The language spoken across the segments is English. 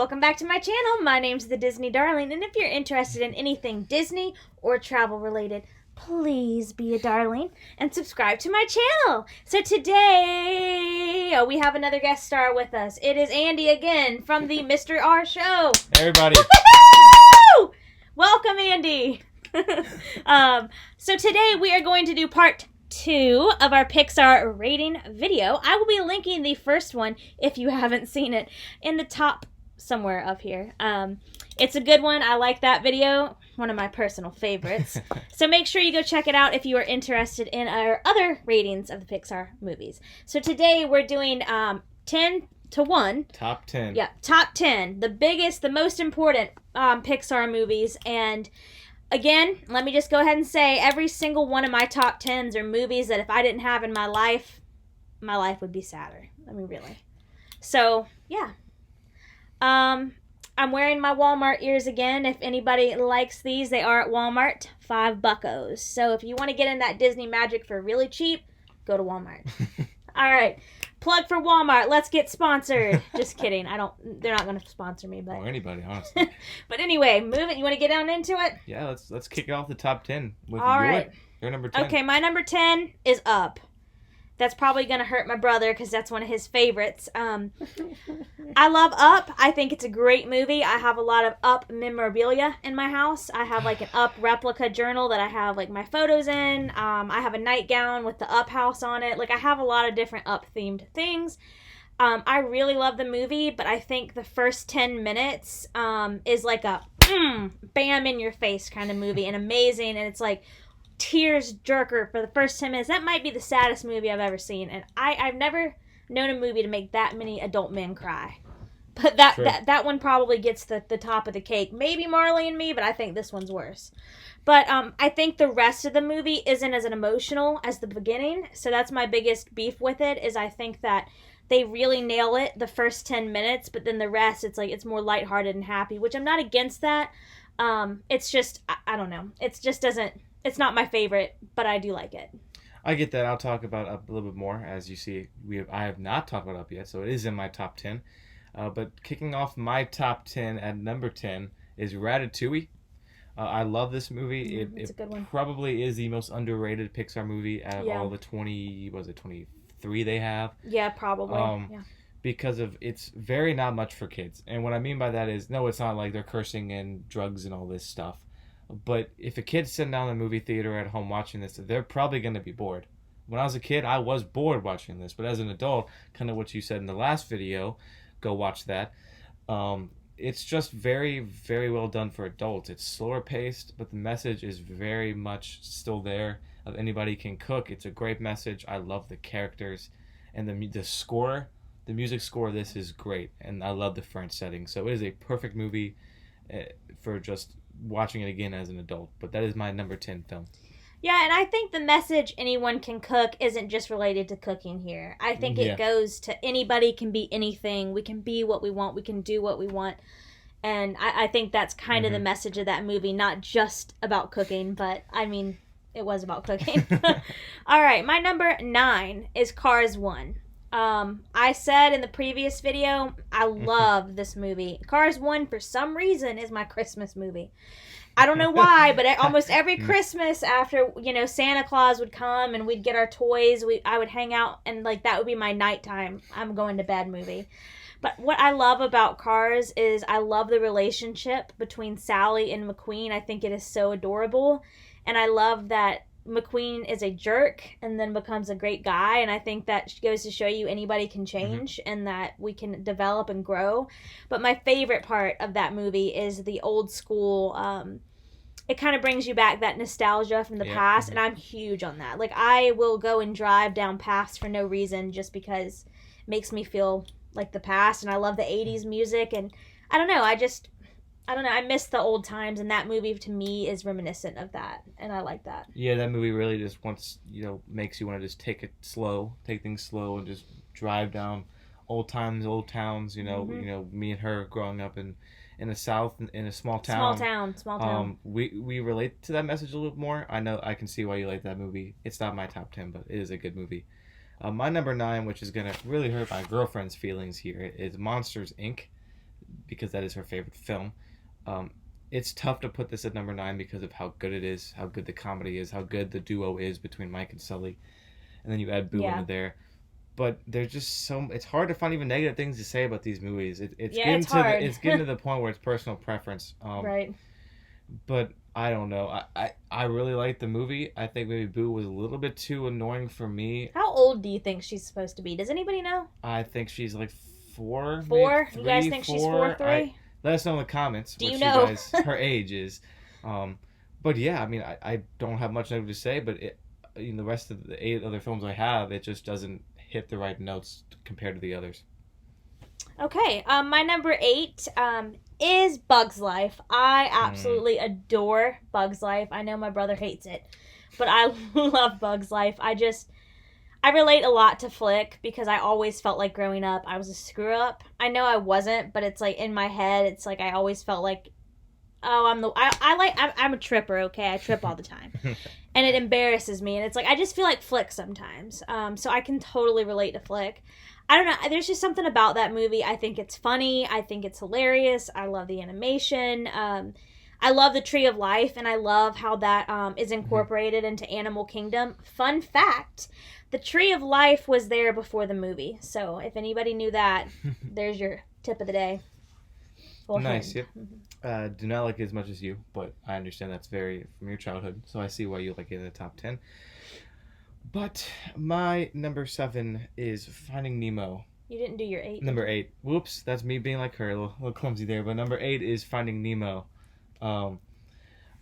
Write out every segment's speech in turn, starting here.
welcome back to my channel. My name's the Disney Darling, and if you're interested in anything Disney or travel related, please be a darling and subscribe to my channel. So today, we have another guest star with us. It is Andy again from the Mr. R Show. Hey everybody. Woo-hoo! Welcome, Andy. So today we are going to do part 2 of our Pixar rating video. I will be linking the first one, if you haven't seen it, in the top somewhere up here. It's a good one. I like that video. One of my personal favorites. So make sure you go check it out if you are interested in our other ratings of the Pixar movies. So today we're doing 10 to 1. Top 10. Yeah, top 10. The biggest, the most important Pixar movies. And again, let me just go ahead and say every single one of my top 10s are movies that if I didn't have in my life would be sadder. I mean, really. So, yeah. I'm wearing my Walmart ears again. If anybody likes these, they are at Walmart, $5. So if you want to get in that Disney magic for really cheap, go to Walmart. All right. Plug for Walmart. Let's get sponsored. Just kidding. They're not going to sponsor me, but or anybody, honestly. But anyway, move it. You want to get down into it? Yeah, let's kick it off the top 10 with All right. Your number 10. Okay, my number 10 is Up. That's probably going to hurt my brother because that's one of his favorites. I love Up. I think it's a great movie. I have a lot of Up memorabilia in my house. I have like an Up replica journal that I have like my photos in. I have a nightgown with the Up house on it. Like I have a lot of different Up themed things. I really love the movie, but I think the first 10 minutes is like a bam in your face kind of movie and amazing. And it's like tears jerker for the first 10 minutes. That might be the saddest movie I've ever seen, and I've never known a movie to make that many adult men cry. But that one probably gets the top of the cake. Maybe Marley and Me, but I think this one's worse. But I think the rest of the movie isn't as emotional as the beginning, so that's my biggest beef with it, is I think that they really nail it the first 10 minutes, but then the rest, it's more lighthearted and happy, which I'm not against that. It's just, I don't know. It's not my favorite, but I do like it. I get that. I'll talk about Up a little bit more. As you see, I have not talked about Up yet, so it is in my top 10. But kicking off my top 10 at number 10 is Ratatouille. I love this movie. It's a good one. Probably is the most underrated Pixar movie out of all the 23 they have. Yeah, probably. Because of it's very not much for kids. And what I mean by that is, no, it's not like they're cursing and drugs and all this stuff. But if a kid's sitting down in the movie theater at home watching this, they're probably going to be bored. When I was a kid, I was bored watching this. But as an adult, kind of what you said in the last video, go watch that. It's just very, very well done for adults. It's slower paced, but the message is very much still there. Of anybody can cook. It's a great message. I love the characters. And the score, the music score of this is great. And I love the French setting. So it is a perfect movie for just watching it again as an adult. But that is my number 10 film. Yeah, and I think the message anyone can cook isn't just related to cooking here. I think it goes to anybody can be anything. We can be what we want. We can do what we want. And I think that's kind of the message of that movie, not just about cooking, but I mean, it was about cooking. All right, my number 9 is Cars 1. I said in the previous video, I love this movie. Cars 1, for some reason, is my Christmas movie. I don't know why, but almost every Christmas after, Santa Claus would come and we'd get our toys, I would hang out and that would be my nighttime, I'm going to bed movie. But what I love about Cars is I love the relationship between Sally and McQueen. I think it is so adorable. And I love that McQueen is a jerk and then becomes a great guy, and I think that goes to show you anybody can change and that we can develop and grow. But my favorite part of that movie is the old school, it kind of brings you back that nostalgia from the past, and I'm huge on that. I will go and drive down paths for no reason just because it makes me feel like the past, and I love the 80s music, and I don't know, I miss the old times, and that movie to me is reminiscent of that, and I like that. Yeah, that movie really just makes you want to just take things slow, and just drive down old times, old towns. Me and her growing up in the South, in a small town. Small town. We relate to that message a little more. I know I can see why you like that movie. It's not my top 10, but it is a good movie. My number 9, which is gonna really hurt my girlfriend's feelings here, is Monsters Inc. because that is her favorite film. Um, it's tough to put this at number 9 because of how good it is, how good the comedy is, how good the duo is between Mike and Sully, and then you add Boo into Yeah. there. But there's just so it's hard to find even negative things to say about these movies. It's Yeah, getting it's to hard. it's getting to the point where it's personal preference. Right. But I don't know. I really liked the movie. I think maybe Boo was a little bit too annoying for me. How old do you think she's supposed to be? Does anybody know? I think she's like 4, maybe 4? You guys 3, think 4. she's 4, 3? Let us know in the comments Do what you you know? guys her age is. Um, but yeah, I mean, I don't have much negative to say, but the rest of the 8 other films I have, it just doesn't hit the right notes compared to the others. Okay, my number 8 is Bug's Life. I absolutely adore Bug's Life. I know my brother hates it, but I love Bug's Life. I relate a lot to Flick because I always felt like growing up I was a screw up. I know I wasn't, but it's like in my head, it's like I always felt like, oh, I'm a tripper. Okay, I trip all the time, and it embarrasses me. And it's like I just feel like Flick sometimes. So I can totally relate to Flick. I don't know. There's just something about that movie. I think it's funny. I think it's hilarious. I love the animation. I love the Tree of Life, and I love how that is incorporated into Animal Kingdom. Fun fact, the Tree of Life was there before the movie. So if anybody knew that, there's your tip of the day. Nice, yep. Do not like it as much as you, but I understand that's very from your childhood, so I see why you like it in the top 10. But my number 7 is Finding Nemo. You didn't do your 8. Number 8. Whoops, that's me being like her, a little clumsy there. But number 8 is Finding Nemo.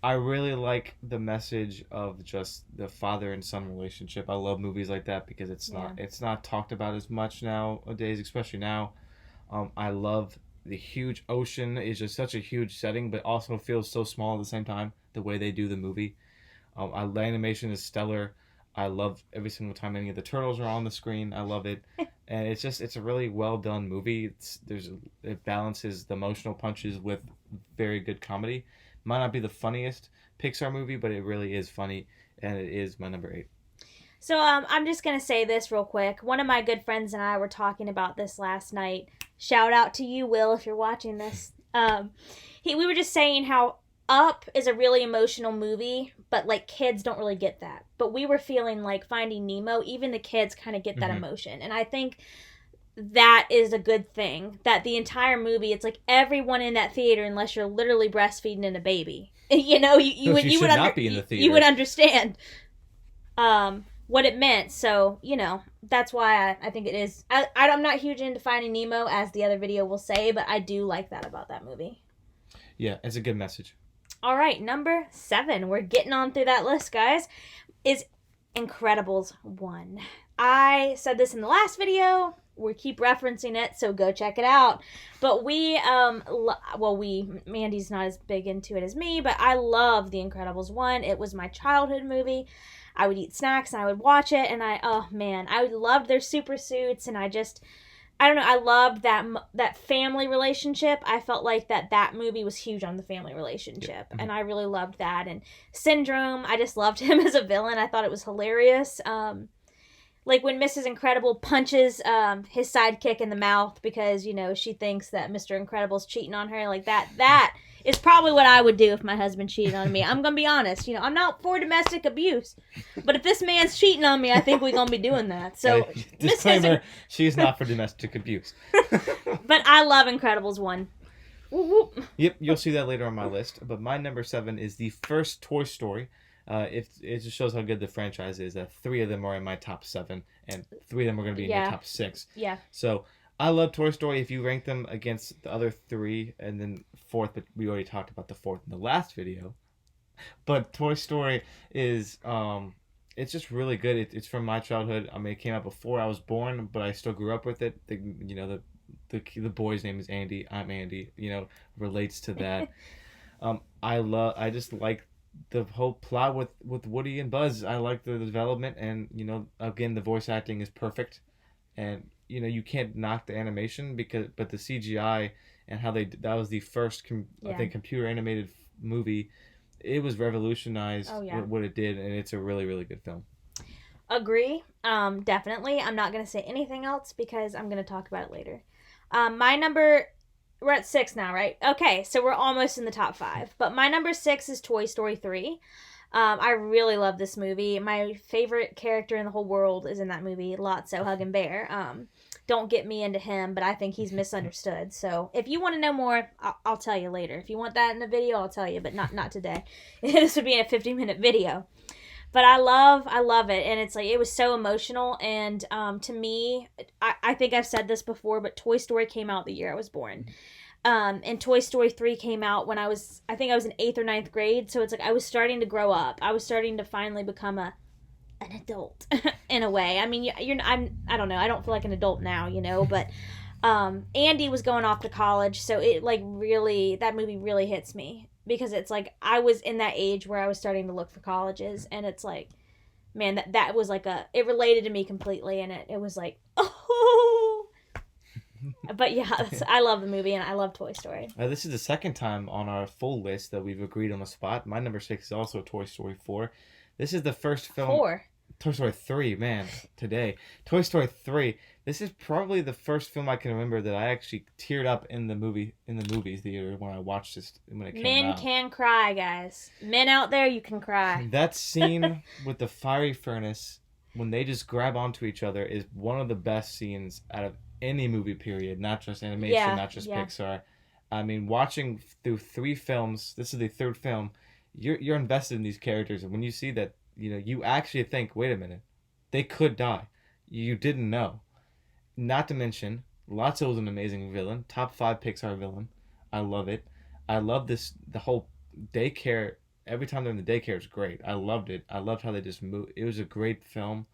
I really like the message of just the father and son relationship. I love movies like that because it's not talked about as much nowadays, especially now. I love the huge ocean is just such a huge setting, but also feels so small at the same time. The way they do the movie, the animation is stellar. I love every single time any of the turtles are on the screen. I love it, and it's a really well done movie. It balances the emotional punches with very good comedy. Might not be the funniest Pixar movie, but it really is funny, and it is my number 8. So I'm just gonna say this real quick. One of my good friends and I were talking about this last night. Shout out to you, Will, if you're watching this. We were just saying how Up is a really emotional movie, but like kids don't really get that. But we were feeling like Finding Nemo, even the kids kind of get that emotion, and I think that is a good thing. That the entire movie, it's like everyone in that theater, unless you're literally breastfeeding in a baby, you would not be in the theater. You would understand what it meant. So that's why I think it is. I'm not huge into Finding Nemo, as the other video will say, but I do like that about that movie. Yeah, it's a good message. All right, number 7. We're getting on through that list, guys. Is Incredibles 1. I said this in the last video. We keep referencing it, so go check it out. But Mandy's not as big into it as me, but I love The Incredibles 1. It was my childhood movie. I would eat snacks and I would watch it, and I loved their super suits, and I don't know, I loved that family relationship. I felt like that movie was huge on the family relationship, and I really loved that. And Syndrome, I just loved him as a villain. I thought it was hilarious. Like when Mrs. Incredible punches his sidekick in the mouth because, she thinks that Mr. Incredible's cheating on her, like that is probably what I would do if my husband cheated on me. I'm going to be honest. I'm not for domestic abuse, but if this man's cheating on me, I think we're going to be doing that. So, disclaimer, she's not for domestic abuse. But I love Incredibles 1. Whoop, whoop. Yep, you'll see that later on my list. But my number 7 is the first Toy Story. It just shows how good the franchise is. 3 of them are in my top 7, and 3 of them are going to be in your top 6. Yeah. So I love Toy Story. If you rank them against the other 3, and then 4th, but we already talked about the 4th in the last video. But Toy Story is, it's just really good. It's from my childhood. I mean, it came out before I was born, but I still grew up with it. The boy's name is Andy. I'm Andy. Relates to that. I just like the whole plot with Woody and Buzz. I like the development, and again, the voice acting is perfect, and you can't knock the animation but the CGI and how that was the first I think computer animated movie. It was revolutionized what it did, and it's a really, really good film. Agree. Definitely. I'm not going to say anything else because I'm going to talk about it later. My number We're at 6 now, right? Okay, so we're almost in the top 5. But my number 6 is Toy Story 3. I really love this movie. My favorite character in the whole world is in that movie, Lotso Huggin' Bear. Don't get me into him, but I think he's misunderstood. So if you want to know more, I'll tell you later. If you want that in the video, I'll tell you, but not today. This would be a 50-minute video. But I love it, and it's like it was so emotional. And to me, I think I've said this before, but Toy Story came out the year I was born. And Toy Story 3 came out when I think I was in 8th or 9th grade, so it's like I was starting to grow up. I was starting to finally become an adult in a way. I mean, I don't know. I don't feel like an adult now, but Andy was going off to college, so it like really, that movie really hits me because it's like I was in that age where I was starting to look for colleges, and it's like, man, that was like it related to me completely, and it was like, oh. But yeah, I love the movie and I love Toy Story. This is the second time on our full list that we've agreed on a spot. My number 6 is also Toy Story 4. This is the first film. 4. Toy Story 3, man, today. Toy Story 3. This is probably the first film I can remember that I actually teared up in the movie theater when I watched this when it came out. Men can cry, guys. Men out there, you can cry. That scene with the fiery furnace when they just grab onto each other is one of the best scenes out of any movie period, not just animation, not just Pixar. I mean, watching through 3 films, this is the 3rd film, you're invested in these characters, and when you see that, you actually think, wait a minute, they could die. You didn't know. Not to mention, Lotso is an amazing villain, top 5 Pixar villain. I love it. I love the whole daycare. Every time they're in the daycare is great. I loved it. I loved how they just moved. It was a great film.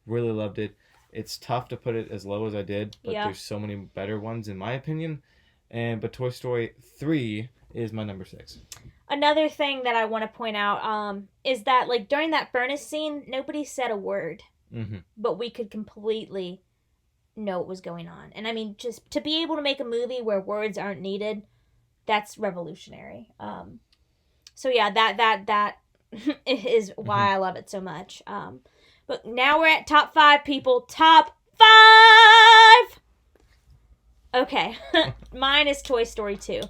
Really loved it. It's tough to put it as low as I did, but there's so many better ones in my opinion. But Toy Story 3 is my number 6. Another thing that I want to point out is that like during that furnace scene, nobody said a word, but we could completely know what was going on. And I mean, just to be able to make a movie where words aren't needed, that's revolutionary. So yeah, that is why I love it so much. But now we're at top 5, people. Top 5! Okay. Mine is Toy Story 2.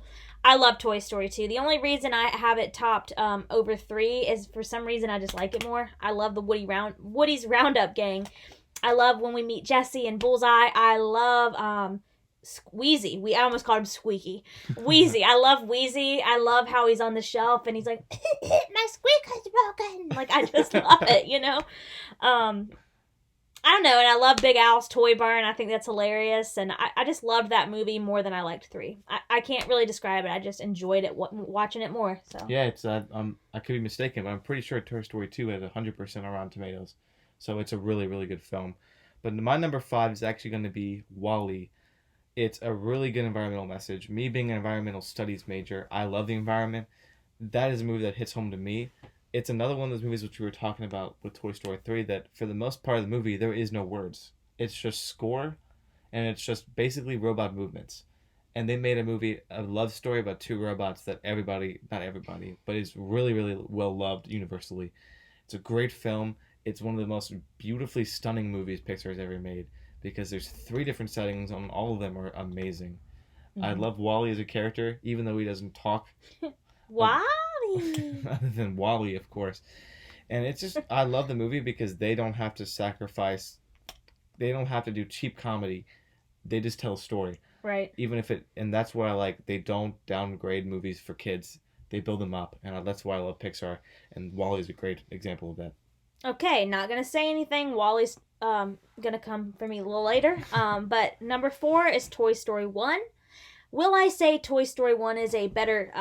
I love Toy Story 2. The only reason I have it topped over 3 is for some reason I just like it more. I love the Woody's Roundup gang. I love when we meet Jessie and Bullseye. I love Wheezy. I almost called him Squeaky. Wheezy. I love Wheezy. I love how he's on the shelf and he's like, my squeaker's broken. Like, I just love it, I don't know, and I love Big Al's Toy Barn. I think that's hilarious, and I just loved that movie more than I liked 3. I can't really describe it. I just enjoyed it watching it more. So yeah, it's I could be mistaken, but I'm pretty sure Toy Story 2 has 100% on Rotten Tomatoes, so it's a really, really good film. But my number 5 is actually going to be WALL-E. It's a really good environmental message. Me being an environmental studies major, I love the environment. That is a movie that hits home to me. It's another one of those movies which we were talking about with Toy Story 3 that for the most part of the movie, there is no words. It's just score, and it's just basically robot movements. And they made a love story about 2 robots that not everybody, but is really, really well loved universally. It's a great film. It's one of the most beautifully stunning movies Pixar has ever made because there's 3 different settings and all of them are amazing. Mm-hmm. I love WALL-E as a character, even though he doesn't talk. WALL-E! Other than WALL-E, of course. And it's just, I love the movie because they don't have to sacrifice, they don't have to do cheap comedy. They just tell a story. Right. And that's why I like, they don't downgrade movies for kids. They build them up. And that's why I love Pixar. And WALL-E is a great example of that. Okay, not going to say anything. WALL-E's going to come for me a little later. But number 4 is Toy Story 1. Will I say Toy Story 1 is a better,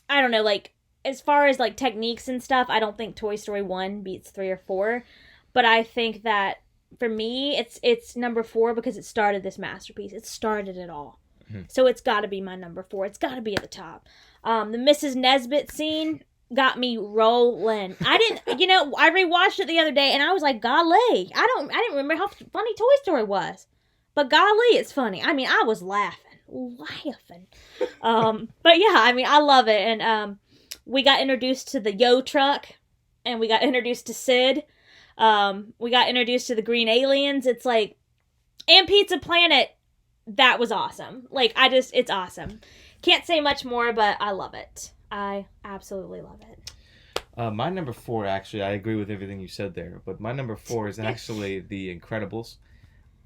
I don't know, like, as far as, like, techniques and stuff, I don't think Toy Story 1 beats 3 or 4. But I think that, for me, it's number 4 because it started this masterpiece. It started it all. Mm-hmm. So it's got to be my number 4. It's got to be at the top. The Mrs. Nesbitt scene got me rolling. I rewatched it the other day, and I was like, golly. I didn't remember how funny Toy Story was. But golly, it's funny. I mean, I was laughing. But yeah, I mean, I love it. And we got introduced to the Yo truck, and we got introduced to Sid. We got introduced to the green aliens. It's like, and Pizza Planet. that was awesome. Like, it's awesome. Can't say much more, but I love it. I absolutely love it. My number 4, actually, I agree with everything you said there, but my number 4 is actually The Incredibles.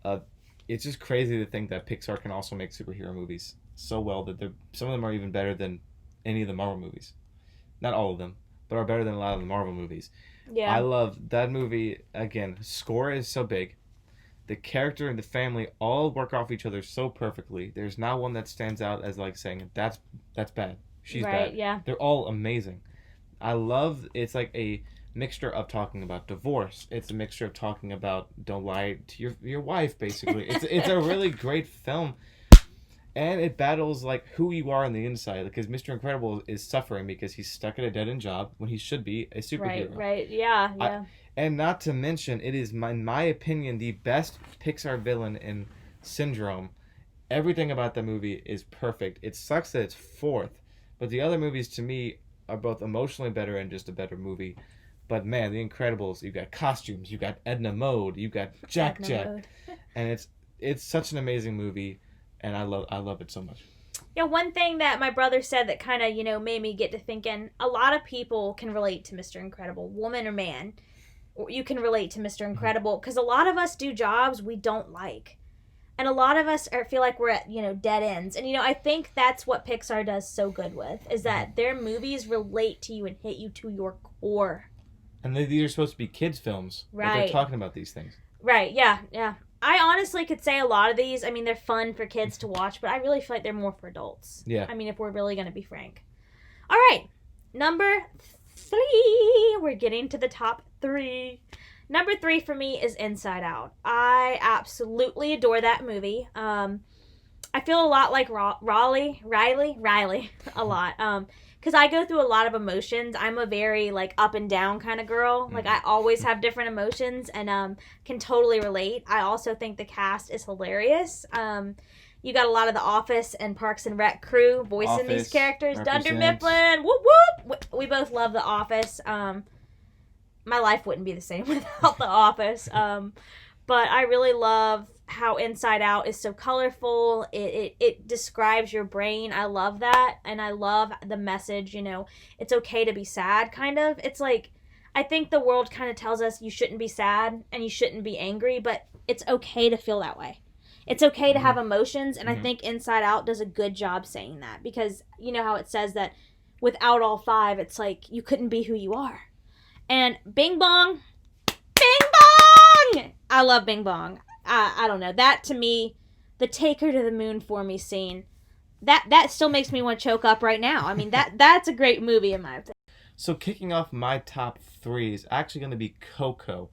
Uh, it's just crazy to think that Pixar can also make superhero movies so well that some of them are even better than any of the Marvel movies. Not all of them, but are better than a lot of the Marvel movies. Yeah. I love that movie. Again, score is so big. The character and the family all work off each other so perfectly. There's not one that stands out as like saying that's bad. She's right, bad. Yeah. They're all amazing. I love it's like a mixture of talking about divorce. It's a mixture of talking about don't lie to your wife. Basically, it's a really great film, and it battles like who you are on the inside. Because Mr. Incredible is suffering because he's stuck at a dead end job when he should be a superhero. Right. Yeah. And not to mention, it is in my opinion the best Pixar villain in Syndrome. Everything about the movie is perfect. It sucks that it's fourth, but the other movies to me are both emotionally better and just a better movie. But man, The Incredibles, you got costumes, you got Edna Mode, you got Jack, and it's such an amazing movie, and I love it so much. Yeah, one thing that my brother said that kind of made me get to thinking, a lot of people can relate to Mr. Incredible, woman or man. You can relate to Mr. Incredible because a lot of us do jobs we don't like. And a lot of us feel like we're at, dead ends. And, I think that's what Pixar does so good with, is that their movies relate to you and hit you to your core. And these are supposed to be kids' films. Right. They're talking about these things. Right, yeah. I honestly could say a lot of these, they're fun for kids to watch, but I really feel like they're more for adults. Yeah. If we're really going to be frank. All right, number 3. We're getting to the top 3. Number 3 for me is Inside Out. I absolutely adore that movie. I feel a lot like Riley a lot. Because I go through a lot of emotions. I'm a very up and down kind of girl. Like, I always have different emotions and can totally relate. I also think the cast is hilarious. You got a lot of the Office and Parks and Rec crew voicing these characters. Dunder Mifflin, whoop whoop. We both love the Office. My life wouldn't be the same without the Office. But I really love how Inside Out is so colorful. It describes your brain. I love that. And I love the message, it's okay to be sad, kind of. It's like, I think the world kind of tells us you shouldn't be sad and you shouldn't be angry, but it's okay to feel that way. It's okay to have emotions, and I think Inside Out does a good job saying that, because you know how it says that without all 5, it's like you couldn't be who you are. And Bing Bong! I love Bing Bong. I don't know. That, to me, the Take Her to the Moon for Me scene, that still makes me want to choke up right now. That's a great movie in my opinion. So kicking off my top 3 is actually going to be Coco.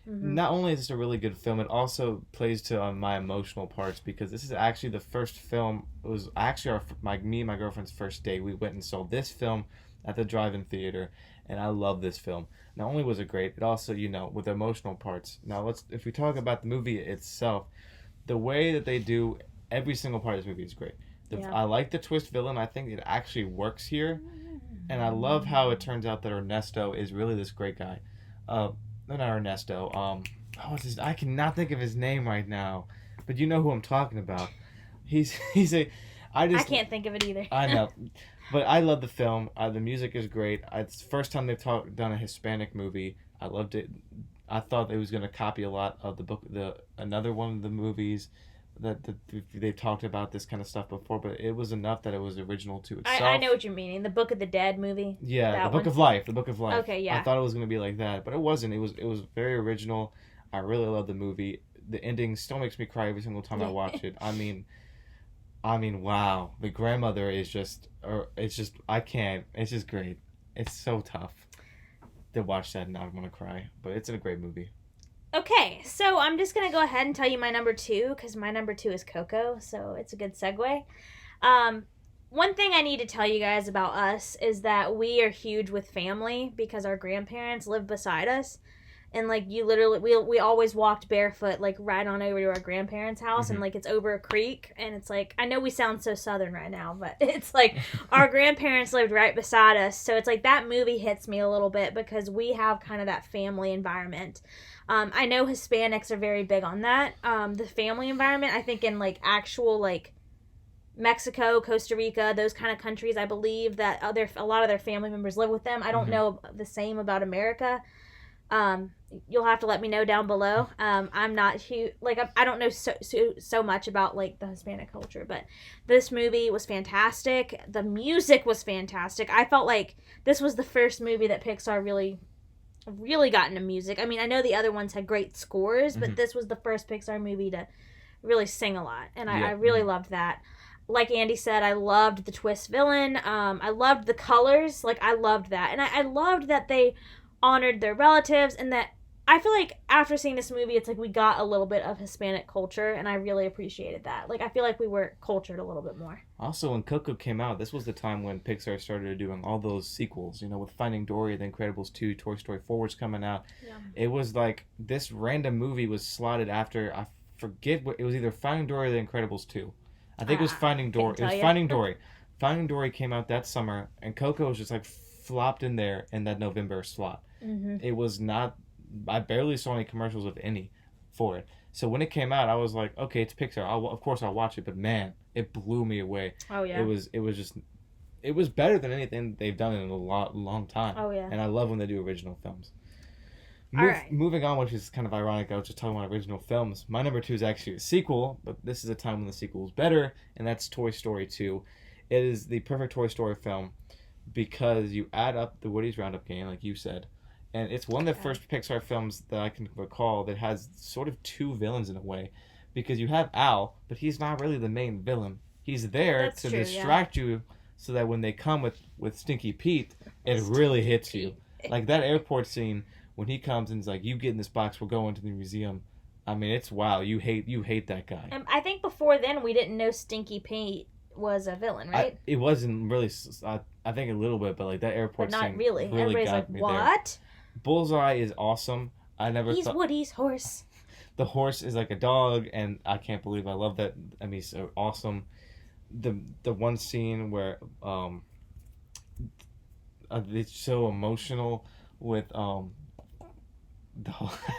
Mm-hmm. Not only is this a really good film, it also plays to my emotional parts, because this is actually the first film. It was actually me and my girlfriend's first date. We went and saw this film at the drive-in theater, and I love this film. Not only was it great, it also, with the emotional parts. Now, if we talk about the movie itself, the way that they do every single part of this movie is great. I like the twist villain. I think it actually works here. And I love how it turns out that Ernesto is really this great guy. Not Ernesto. What's his? I cannot think of his name right now. But you know who I'm talking about. I can't think of it either. I know. But I love the film. The music is great. It's the first time they've done a Hispanic movie. I loved it. I thought it was going to copy a lot of another one of the movies that they've talked about this kind of stuff before, but it was enough that it was original to itself. I know what you're meaning. The Book of the Dead movie. Yeah, The Book of Life. The Book of Life. Okay, yeah. I thought it was going to be like that, but it wasn't. It was very original. I really love the movie. The ending still makes me cry every single time I watch it. I mean, wow. The grandmother is I can't. It's just great. It's so tough to watch that and not want to cry, but it's a great movie. Okay, so I'm just going to go ahead and tell you my number 2, because my number 2 is Coco, so it's a good segue. One thing I need to tell you guys about us is that we are huge with family, because our grandparents live beside us. And like you literally, we always walked barefoot like right on over to our grandparents' house, and like it's over a creek, and it's like, I know we sound so southern right now, but it's like our grandparents lived right beside us, so it's like that movie hits me a little bit because we have kind of that family environment. I know Hispanics are very big on that. The family environment, I think in like actual like Mexico, Costa Rica, those kind of countries, I believe that a lot of their family members live with them. I don't know the same about America. You'll have to let me know down below. I'm not huge, like I don't know so much about like the Hispanic culture, but this movie was fantastic. The music was fantastic. I felt like this was the first movie that Pixar really got into music. I mean, I know the other ones had great scores, but this was the first Pixar movie to really sing a lot, and I really loved that. Like Andy said, I loved the twist villain. I loved the colors. Like, I loved that. And I loved that they honored their relatives, and that I feel like after seeing this movie, it's like we got a little bit of Hispanic culture, and I really appreciated that. Like, I feel like we were cultured a little bit more. Also, when Coco came out, this was the time when Pixar started doing all those sequels, you know, with Finding Dory, The Incredibles 2, Toy Story 4 was coming out. Yeah. It was like this random movie was slotted after, I forget what, it was either Finding Dory or The Incredibles 2. I think it was Finding Dory. It was Finding Dory. Finding Dory came out that summer, and Coco was just like flopped in there in that November slot. It was not, I barely saw any commercials of any for it. So when it came out, I was like, okay, it's Pixar. Of course I'll watch it, but man, it blew me away. Oh yeah. It was better than anything they've done in a long time. Oh yeah. And I love when they do original films. Moving on, which is kind of ironic, I was just talking about original films. My number 2 is actually a sequel, but this is a time when the sequel is better, and that's Toy Story 2. It is the perfect Toy Story film because you add up the Woody's Roundup game, like you said, and it's one of the first Pixar films that I can recall that has sort of 2 villains in a way, because you have Al, but he's not really the main villain. He's there to distract you so that when they come with Stinky Pete, it really hits you. Like that airport scene, when he comes and is like, you get in this box, we're going to the museum. I mean, it's wow. You hate that guy. I think before then we didn't know Stinky Pete was a villain, right? It wasn't really. I think a little bit, but like that airport scene really everybody's got like, me what? There. Bullseye is awesome. He's Woody's horse. The horse is like a dog, and I can't believe I love that. I mean, so awesome. The one scene where it's so emotional with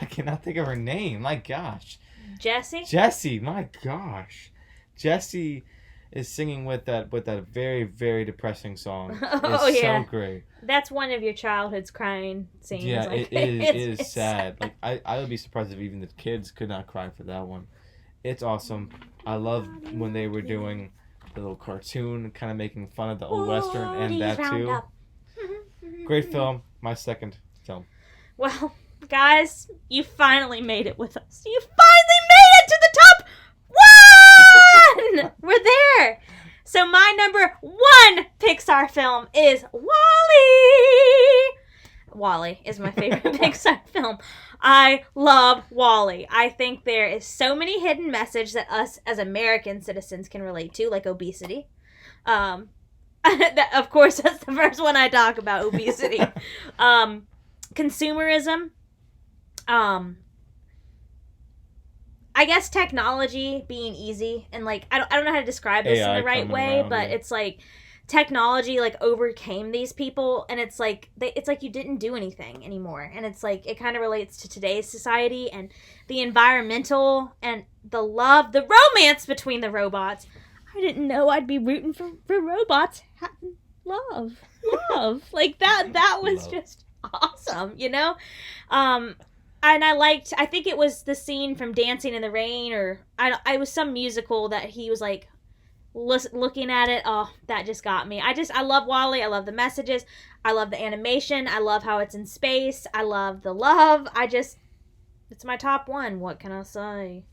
I cannot think of her name. My gosh. Jessie. My gosh. Jessie is singing with that very, very depressing song. It's so great. That's one of your childhood's crying scenes. Yeah, like, it is sad. Like I would be surprised if even the kids could not cry for that one. It's awesome. I love when they were doing the little cartoon, kind of making fun of the old Western, and that too. Great film. My second film. Well, guys, you finally made it with us. You finally made it to the top 1! We're there. So my number 1 Pixar film is WALL-E. WALL-E is my favorite Pixar film. I love WALL-E. I think there is so many hidden messages that us as American citizens can relate to, like obesity. Of course, that's the first one I talk about, obesity. Consumerism. I guess technology being easy, and like I don't know how to describe this in the right way, but it's like technology like overcame these people, and it's like you didn't do anything anymore, and it's like it kind of relates to today's society and the environmental and the love, the romance between the robots. I didn't know I'd be rooting for robots having love like that was just awesome, you know. And I think it was the scene from Dancing in the Rain, or I was some musical that he was like looking at it. Oh, that just got me. I love WALL-E. I love the messages. I love the animation. I love how it's in space. I love the love. It's my top 1. What can I say?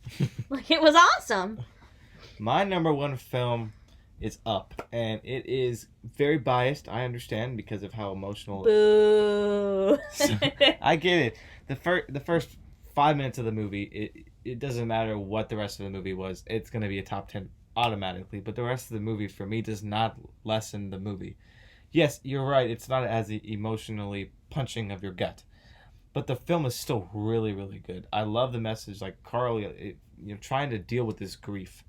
Like, it was awesome. My number 1 film is Up, and it is very biased, I understand, because of how emotional. Boo. So, I get it. The first 5 minutes of the movie, it doesn't matter what the rest of the movie was. It's going to be a top 10 automatically. But the rest of the movie, for me, does not lessen the movie. Yes, you're right. It's not as emotionally punching of your gut. but the film is still really, really good. I love the message, like Carly, trying to deal with this grief.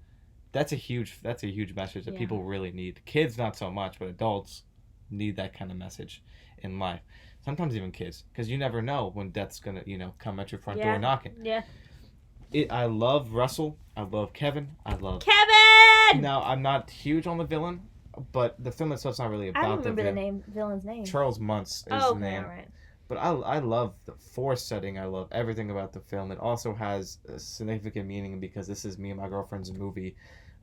That's a huge message that people really need. Kids, not so much, but adults need that kind of message in life. Sometimes even kids, because you never know when death's gonna, come at your front door knocking. Yeah. I love Russell. I love Kevin. I love Kevin. Now I'm not huge on the villain, but the film itself's not really about I don't remember the villain's name. Charles Muntz is the name. All right. But I love the forest setting. I love everything about the film. It also has a significant meaning because this is me and my girlfriend's movie.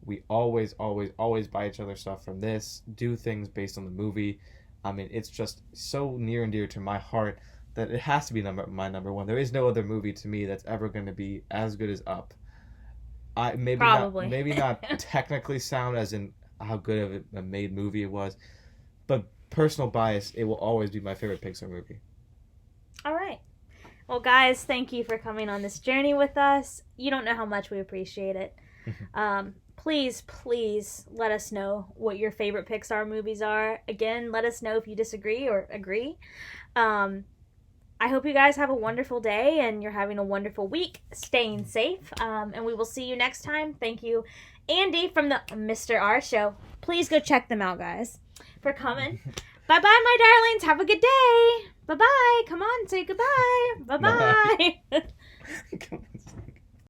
We always, always, always buy each other stuff from this, do things based on the movie. I mean, it's just so near and dear to my heart that it has to be my number one. There is no other movie to me that's ever going to be as good as Up. Probably. Maybe not technically sound as in how good of a made movie it was, but personal bias, it will always be my favorite Pixar movie. All right. Well, guys, thank you for coming on this journey with us. You don't know how much we appreciate it. Please let us know what your favorite Pixar movies are. Again, let us know if you disagree or agree. I hope you guys have a wonderful day and you're having a wonderful week, staying safe, and we will see you next time. Thank you, Andy from the Mr. R Show. Please go check them out, guys, for coming. Bye-bye, my darlings. Have a good day. Bye-bye. Come on, say goodbye. Bye-bye.